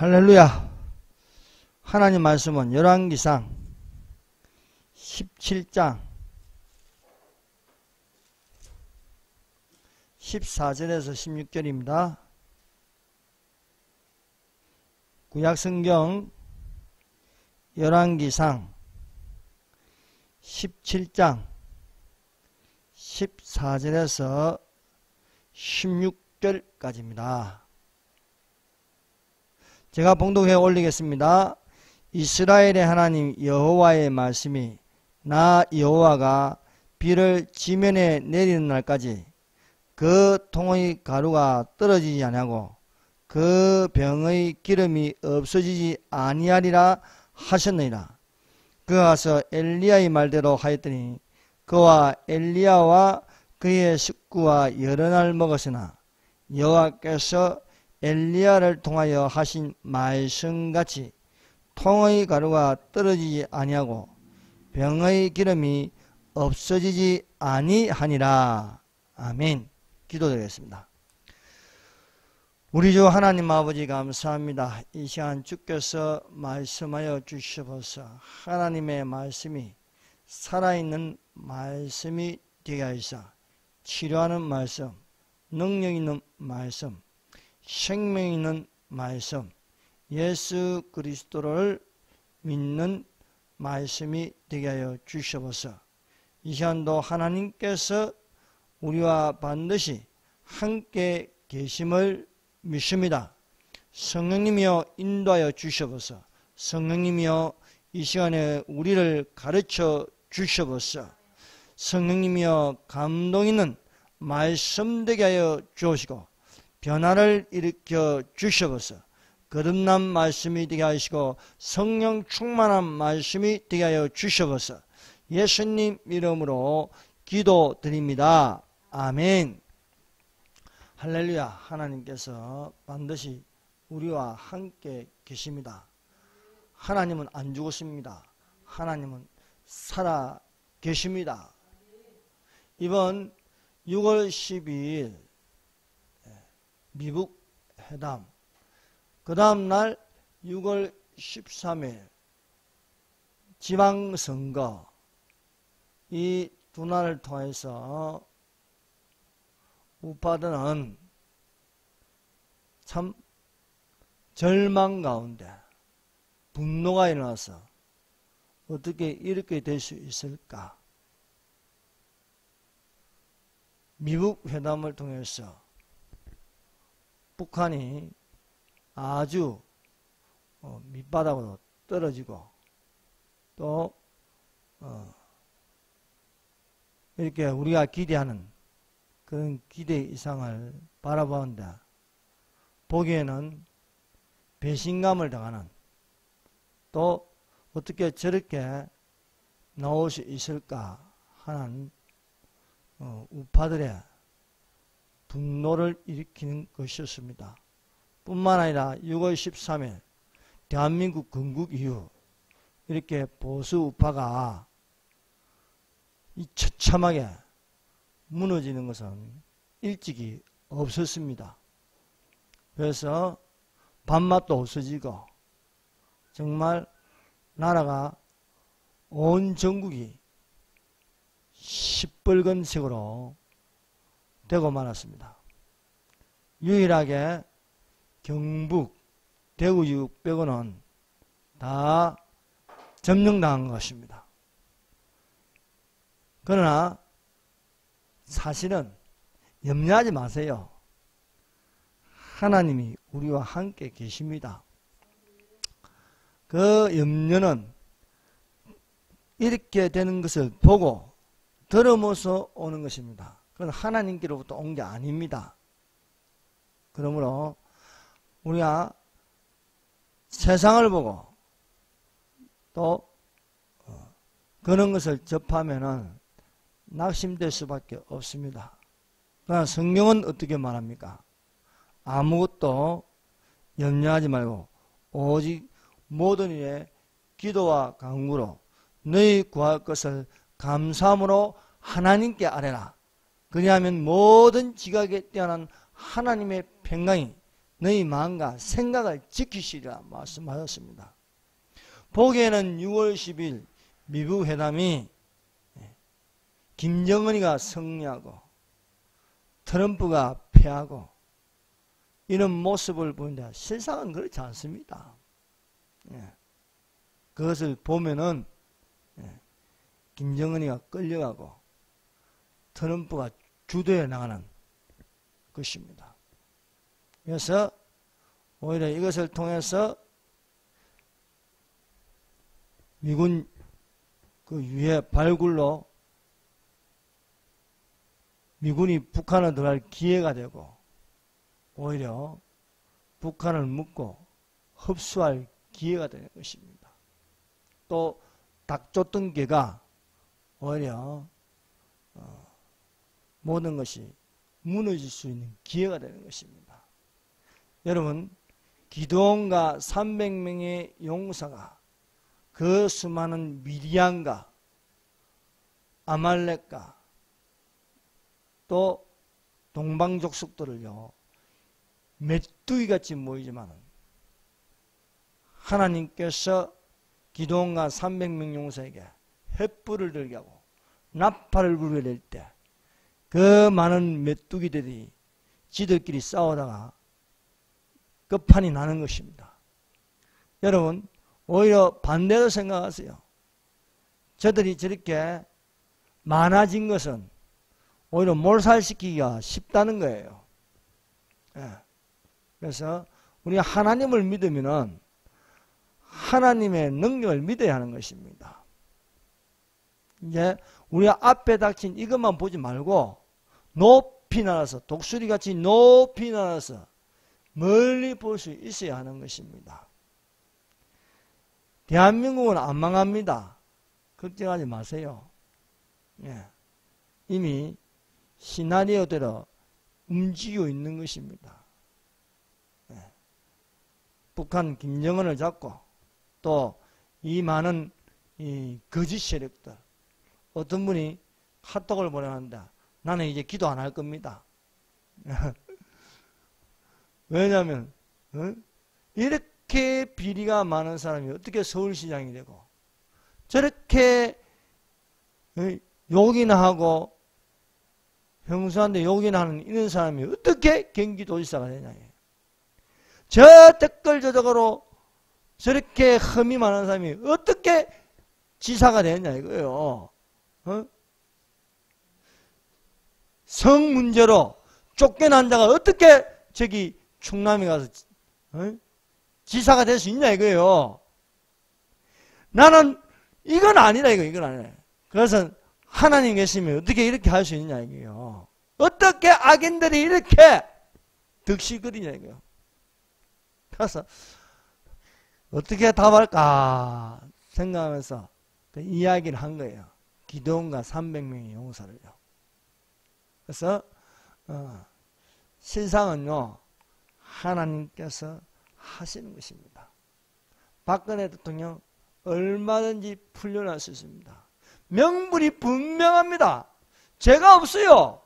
할렐루야. 하나님 말씀은 열왕기상 17장 14절에서 16절입니다. 구약성경 열왕기상 17장 14절에서 16절까지입니다. 제가 봉독해 올리겠습니다. 이스라엘의 하나님 여호와의 말씀이 나 여호와가 비를 지면에 내리는 날까지 그 통의 가루가 떨어지지 아니하고 그 병의 기름이 없어지지 아니하리라 하셨느니라. 그가 가서 엘리야의 말대로 하였더니 그와 엘리야와 그의 식구와 여러 날 먹었으나 여호와께서 엘리야를 통하여 하신 말씀같이 통의 가루가 떨어지지 아니하고 병의 기름이 없어지지 아니하니라. 아멘. 기도드리겠습니다. 우리 주 하나님 아버지 감사합니다. 이 시간 주께서 말씀하여 주시옵소서. 하나님의 말씀이 살아있는 말씀이 되게 하시사 치료하는 말씀, 능력 있는 말씀, 생명 있는 말씀, 예수 그리스도를 믿는 말씀이 되게 하여 주시옵소서. 이 시간도 하나님께서 우리와 반드시 함께 계심을 믿습니다. 성령님이여 인도하여 주시옵소서. 성령님이여 이 시간에 우리를 가르쳐 주시옵소서. 성령님이여 감동 있는 말씀 되게 하여 주시고 변화를 일으켜 주시옵소서. 거듭난 말씀이 되게 하시고 성령 충만한 말씀이 되게 하여 주시옵소서. 예수님 이름으로 기도드립니다. 아멘. 할렐루야. 하나님께서 반드시 우리와 함께 계십니다. 하나님은 안 죽었습니다. 하나님은 살아 계십니다. 이번 6월 12일 미국 회담, 그 다음날 6월 13일 지방선거, 이 두 날을 통해서 우파들은 참 절망 가운데 분노가 일어나서 어떻게 이렇게 될 수 있을까? 미국 회담을 통해서 북한이 아주 밑바닥으로 떨어지고 또 이렇게 우리가 기대하는 그런 기대 이상을 바라보는데 보기에는 배신감을 당하는, 또 어떻게 저렇게 나올 수 있을까 하는 우파들의 분노를 일으키는 것이었습니다. 뿐만 아니라 6월 13일 대한민국 건국 이후 이렇게 보수 우파가 이 처참하게 무너지는 것은 일찍이 없었습니다. 그래서 밥맛도 없어지고 정말 나라가 온 전국이 시뻘건색으로 되고 말았습니다. 유일하게 경북, 대구 지역 빼고는 다 점령당한 것입니다. 그러나 사실은 염려하지 마세요. 하나님이 우리와 함께 계십니다. 그 염려는 이렇게 되는 것을 보고 들으면서 오는 것입니다. 그건 하나님께로부터 온 게 아닙니다. 그러므로 우리가 세상을 보고 또 그런 것을 접하면은 낙심될 수밖에 없습니다. 그러나 성경은 어떻게 말합니까? 아무것도 염려하지 말고 오직 모든 일에 기도와 간구로 너희 구할 것을 감사함으로 하나님께 아뢰라. 그리하면 모든 지각에 뛰어난 하나님의 평강이 너희 마음과 생각을 지키시리라 말씀하셨습니다. 보기에는 6월 10일 미국 회담이 김정은이가 승리하고 트럼프가 패하고 이런 모습을 보는데 실상은 그렇지 않습니다. 그것을 보면은 김정은이가 끌려가고 트럼프가 주도해 나가는 것입니다. 그래서 오히려 이것을 통해서 미군 그 유해 발굴로 미군이 북한을 들어갈 기회가 되고 오히려 북한을 묶고 흡수할 기회가 되는 것입니다. 또 닥쳤던 개가 오히려 모든 것이 무너질 수 있는 기회가 되는 것입니다. 여러분, 기드온과 300명의 용사가 그 수많은 미디안과 아말렉과 또 동방족속들을요 메뚜기같이 모이지만 하나님께서 기드온과 300명 용사에게 횃불을 들게 하고 나팔을 불게 될 때 그 많은 메뚜기들이 지들끼리 싸우다가 끝판이 나는 것입니다. 여러분, 오히려 반대로 생각하세요. 저들이 저렇게 많아진 것은 오히려 몰살시키기가 쉽다는 거예요. 그래서 우리 하나님을 믿으면은 하나님의 능력을 믿어야 하는 것입니다. 이제 우리 앞에 닥친 이것만 보지 말고 높이 날아서 독수리같이 높이 날아서 멀리 볼 수 있어야 하는 것입니다. 대한민국은 안 망합니다. 걱정하지 마세요. 이미 시나리오대로 움직이고 있는 것입니다. 북한 김정은을 잡고 또 이 많은 이 거짓 세력들, 어떤 분이 카톡을 보내는데 나는 이제 기도 안 할 겁니다. 왜냐하면 이렇게 비리가 많은 사람이 어떻게 서울시장이 되고 저렇게 욕이나 하고 형수한테 욕이나 하는 이런 사람이 어떻게 경기도지사가 되냐. 저 댓글 저작으로 저렇게 흠이 많은 사람이 어떻게 지사가 되냐 이거예요. 성 문제로 쫓겨난 자가 어떻게 저기 충남에 가서 지사가 될 수 있냐 이거예요. 나는 이건 아니라 이건 아니라. 그래서 하나님 계시면 어떻게 이렇게 할 수 있냐 이거예요. 어떻게 악인들이 이렇게 득실거리냐 이거예요. 그래서 어떻게 답할까 생각하면서 그 이야기를 한 거예요. 기드온과 300명의 용사를요. 그래서 실상은요 하나님께서 하시는 것입니다. 박근혜 대통령 얼마든지 풀려날 수 있습니다. 명분이 분명합니다. 죄가 없어요.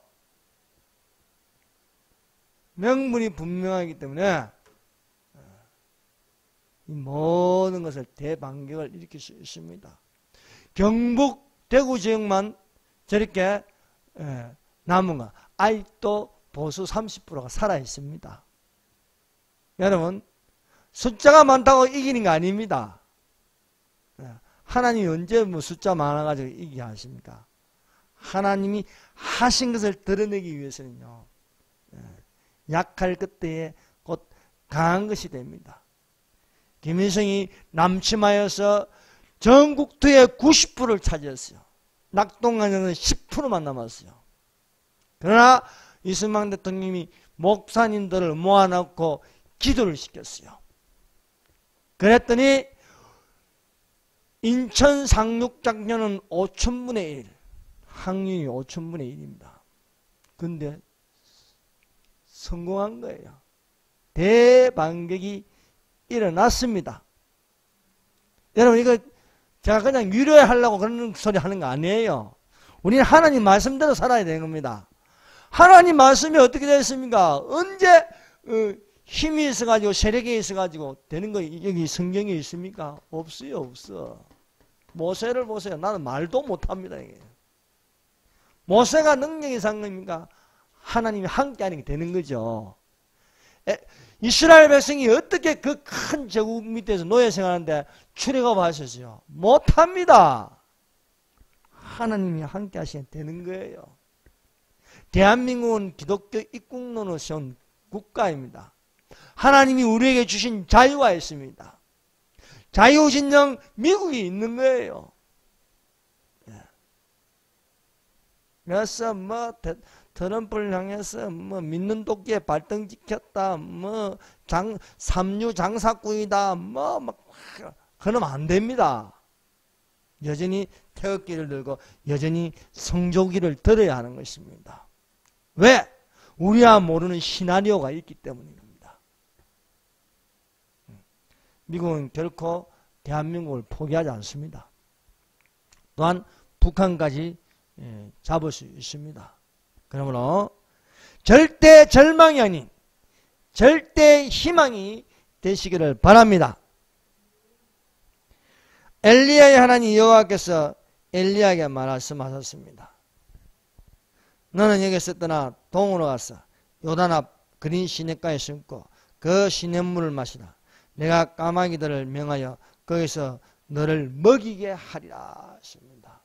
명분이 분명하기 때문에 이 모든 것을 대반격을 일으킬 수 있습니다. 경북 대구 지역만 저렇게 남은 거 아직도 보수 30%가 살아 있습니다. 여러분, 숫자가 많다고 이기는 거 아닙니다. 하나님이 언제 뭐 숫자 많아가지고 이기게 하십니까? 하나님이 하신 것을 드러내기 위해서는요 약할 그때에 곧 강한 것이 됩니다. 김일성이 남침하여서 전국토의 90%를 차지했어요. 낙동강에는 10%만 남았어요. 그러나 이승만 대통령이 목사님들을 모아놓고 기도를 시켰어요. 그랬더니 인천 상륙작전은 5000분의 1, 확률이 5000분의 1입니다. 근데 성공한 거예요. 대반격이 일어났습니다. 여러분, 이거 제가 그냥 위로하려고 그런 소리 하는 거 아니에요. 우리는 하나님 말씀대로 살아야 되는 겁니다. 하나님 말씀이 어떻게 되었습니까? 언제 힘이 있어가지고 세력이 있어가지고 되는 거 여기 성경에 있습니까? 없어요, 없어. 모세를 보세요. 나는 말도 못합니다. 이게. 모세가 능력이 산 겁니까? 하나님이 함께하는 게 되는 거죠. 이스라엘 백성이 어떻게 그 큰 제국 밑에서 노예 생활하는데 출애굽하셨어요? 못합니다. 하나님이 함께하시면 되는 거예요. 대한민국은 기독교 입국론을 세운 국가입니다. 하나님이 우리에게 주신 자유가 있습니다. 자유진영 미국이 있는 거예요. 그래서 트럼프를 향해서 믿는 도끼에 발등 찍혔다, 삼류 장사꾼이다, 그러면 안 됩니다. 여전히 태극기를 들고 여전히 성조기를 들어야 하는 것입니다. 왜? 우리가 모르는 시나리오가 있기 때문입니다. 미국은 결코 대한민국을 포기하지 않습니다. 또한 북한까지 잡을 수 있습니다. 그러므로 절대 절망이 아닌 절대 희망이 되시기를 바랍니다. 엘리야의 하나님 여호와께서 엘리야에게 말씀하셨습니다. 너는 여기서 떠나 동으로 가서 요단 앞 그린 시냇가에 숨고 그 시냇물을 마시라. 내가 까마귀들을 명하여 거기서 너를 먹이게 하리라 하십니다.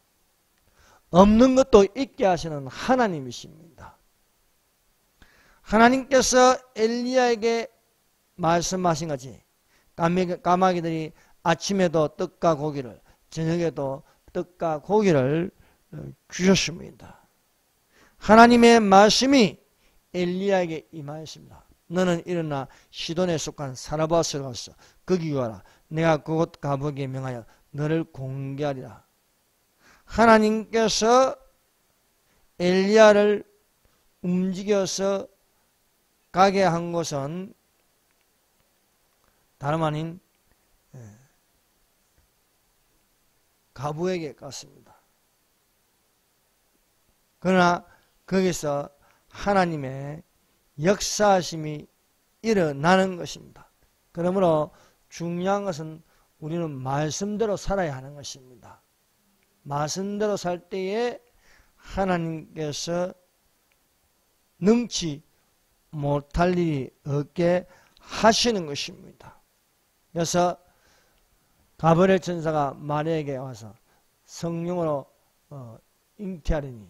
없는 것도 있게 하시는 하나님이십니다. 하나님께서 엘리야에게 말씀하신 것이 까마귀들이 아침에도 떡과 고기를 저녁에도 떡과 고기를 주셨습니다. 하나님의 말씀이 엘리야에게 임하였습니다. 너는 일어나 시돈에 속한 사르밧으로 가서 거기 와라. 내가 그곳 가보기에 명하여 너를 공개하리라. 하나님께서 엘리야를 움직여서 가게 한 곳은 다름 아닌 가부에게 갔습니다. 그러나 거기서 하나님의 역사하심이 일어나는 것입니다. 그러므로 중요한 것은 우리는 말씀대로 살아야 하는 것입니다. 말씀대로 살 때에 하나님께서 능치 못할 일이 없게 하시는 것입니다. 그래서 가브리엘 천사가 마리아에게 와서 성령으로 잉태하리니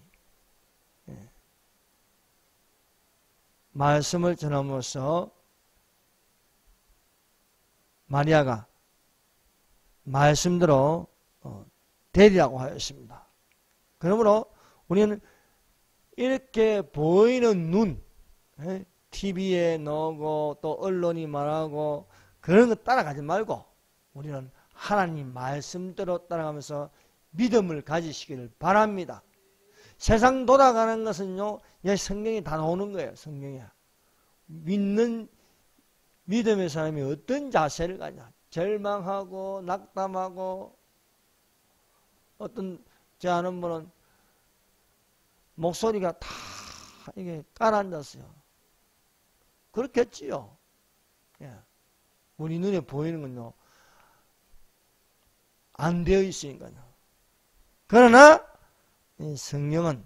말씀을 전함으로써 마리아가 말씀대로 되리라고 하였습니다. 그러므로 우리는 이렇게 보이는 눈, TV에 나오고 또 언론이 말하고 그런 거 따라가지 말고 우리는 하나님 말씀대로 따라가면서 믿음을 가지시기를 바랍니다. 세상 돌아가는 것은요, 성경에 다 나오는 거예요. 성경에. 믿는 믿음의 사람이 어떤 자세를 가냐. 절망하고 낙담하고 어떤 제 아는 분은 목소리가 다 이게 깔아앉았어요. 그렇겠지요. 예. 우리 눈에 보이는 건요, 안 되어 있으니까요. 그러나 이 성령은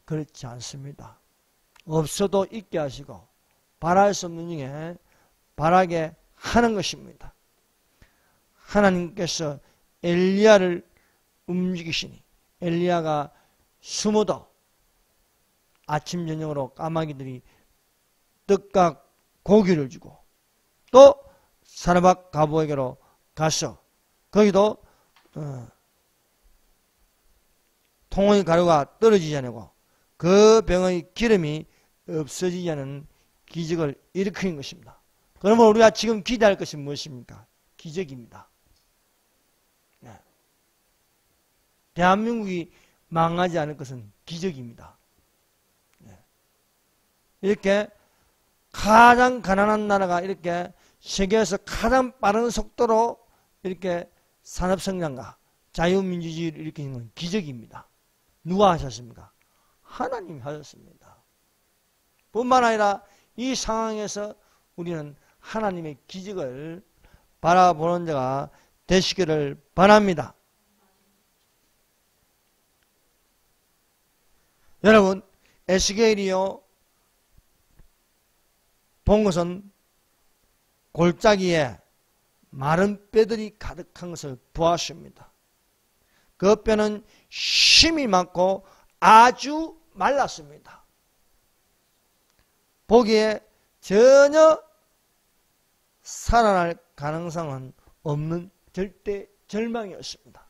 그렇지 않습니다. 없어도 있게 하시고 바랄 수 없는 중에 바라게 하는 것입니다. 하나님께서 엘리야를 움직이시니 엘리야가 숨어도 아침 저녁으로 까마귀들이 떡과 고기를 주고 또 사르밧 가부에게로 가서 거기도 통의 가루가 떨어지지 않고 그 병의 기름이 없어지지 않은 기적을 일으키는 것입니다. 그러면 우리가 지금 기대할 것이 무엇입니까? 기적입니다. 네. 대한민국이 망하지 않을 것은 기적입니다. 네. 이렇게 가장 가난한 나라가 이렇게 세계에서 가장 빠른 속도로 이렇게 산업성장과 자유민주주의를 일으키는 건 기적입니다. 누가 하셨습니까? 하나님이 하셨습니다. 뿐만 아니라 이 상황에서 우리는 하나님의 기적을 바라보는 자가 되시기를 바랍니다. 여러분, 에스겔이요 본 것은 골짜기에 마른 뼈들이 가득한 것을 보았습니다. 그 뼈는 심이 많고 아주 말랐습니다. 보기에 전혀 살아날 가능성은 없는 절대 절망이었습니다.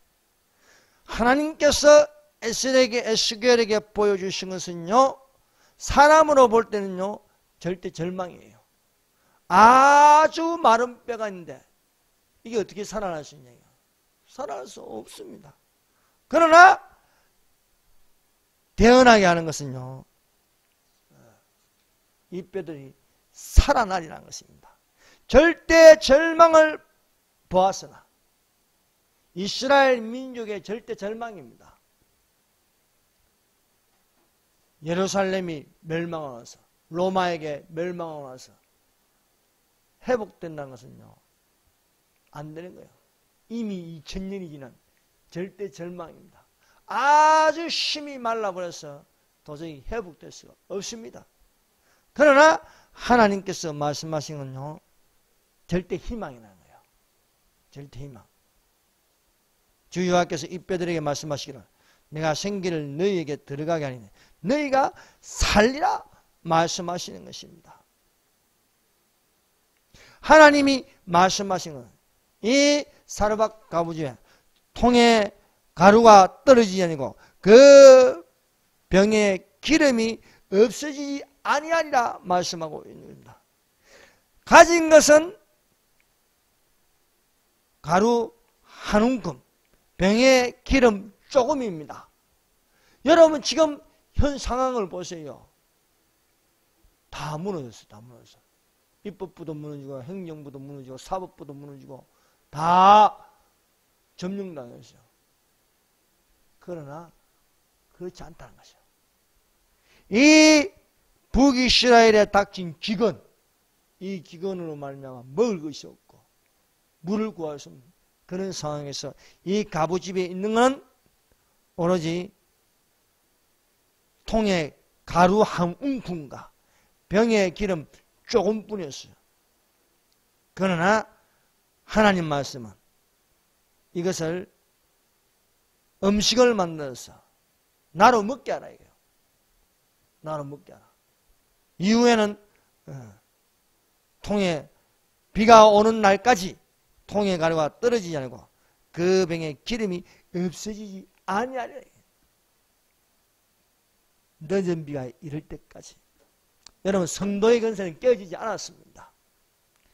하나님께서 에스겔에게 보여주신 것은요, 사람으로 볼 때는요 절대 절망이에요. 아주 마른 뼈가 있는데 이게 어떻게 살아날 수 있냐고요. 살아날 수 없습니다. 그러나 태어나게 하는 것은요, 이 뼈들이 살아나리라는 것입니다. 절대 절망을 보았으나 이스라엘 민족의 절대 절망입니다. 예루살렘이 멸망하고 나서, 로마에게 멸망하고 나서 회복된다는 것은요 안 되는 거예요. 이미 2000년이 지난 절대 절망입니다. 아주 심히 말라버려서 도저히 회복될 수가 없습니다. 그러나 하나님께서 말씀하신 건요 절대 희망이라는 거예요. 절대 희망. 주 여호와께서 이 뼈들에게 말씀하시기를 내가 생기를 너희에게 들어가게 하리니 너희가 살리라 말씀하시는 것입니다. 하나님이 말씀하신 것, 이 사르밧 가부지에 통에 가루가 떨어지지 아니고 그 병에 기름이 없어지지 아니하리라 말씀하고 있는 겁니다. 가진 것은 가루 한 움큼, 병에 기름 조금입니다. 여러분 지금 현 상황을 보세요. 다 무너졌어요. 다 무너졌어요. 입법부도 무너지고 행정부도 무너지고 사법부도 무너지고 다 점령당했어요. 그러나 그렇지 않다는 것이죠. 이 북이스라엘에 닥친 기근, 이 기근으로 말미암아 먹을 것이 없고 물을 구할 수 없는 그런 상황에서 이 가부집에 있는 건 오로지 통에 가루 한 움큼과 병에 기름 조금뿐이었어요. 그러나 하나님 말씀은 이것을 음식을 만들어서 나로 먹게 하라 이거예요. 나로 먹게 하라. 이후에는 통에 비가 오는 날까지 통에 가루가 떨어지지 않고 그 병에 기름이 없어지지 아니하리라. 늦은 비가 이를 때까지. 여러분 성도의 건세는 깨어지지 않았습니다.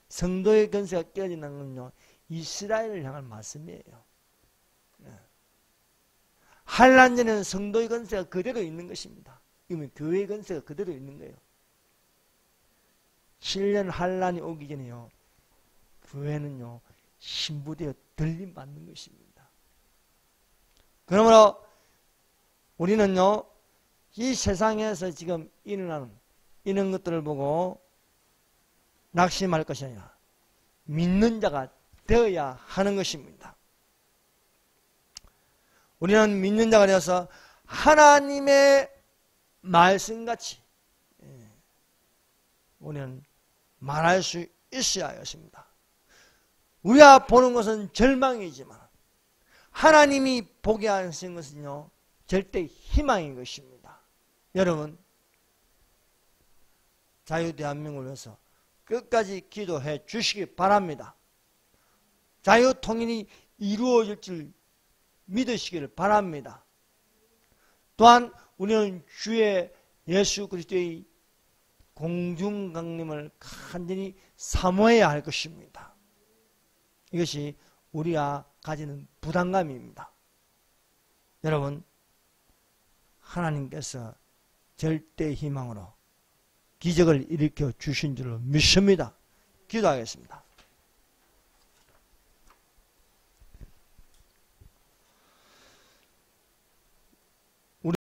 성도의 건세가 깨어지는 건요 이스라엘을 향한 말씀이에요. 환난 전에는 성도의 건세가 그대로 있는 것입니다. 이건 교회의 건세가 그대로 있는 거예요. 7년 환난이 오기 전에요 교회는요 신부되어 들림 받는 것입니다. 그러므로 우리는요 이 세상에서 지금 일어나는 이런 것들을 보고 낙심할 것이 아니라 믿는 자가 되어야 하는 것입니다. 우리는 믿는 자가 되어서 하나님의 말씀같이 우리는 말할 수 있어야 하겠습니다. 우리가 보는 것은 절망이지만 하나님이 보게 하신 것은요 절대 희망인 것입니다. 여러분 자유대한민국을 위해서 끝까지 기도해 주시기 바랍니다. 자유통일이 이루어질 줄 믿으시기를 바랍니다. 또한 우리는 주의 예수 그리스도의 공중강림을 간절히 사모해야 할 것입니다. 이것이 우리가 가지는 부담감입니다. 여러분 하나님께서 절대 희망으로 기적을 일으켜 주신 줄로 믿습니다. 기도하겠습니다.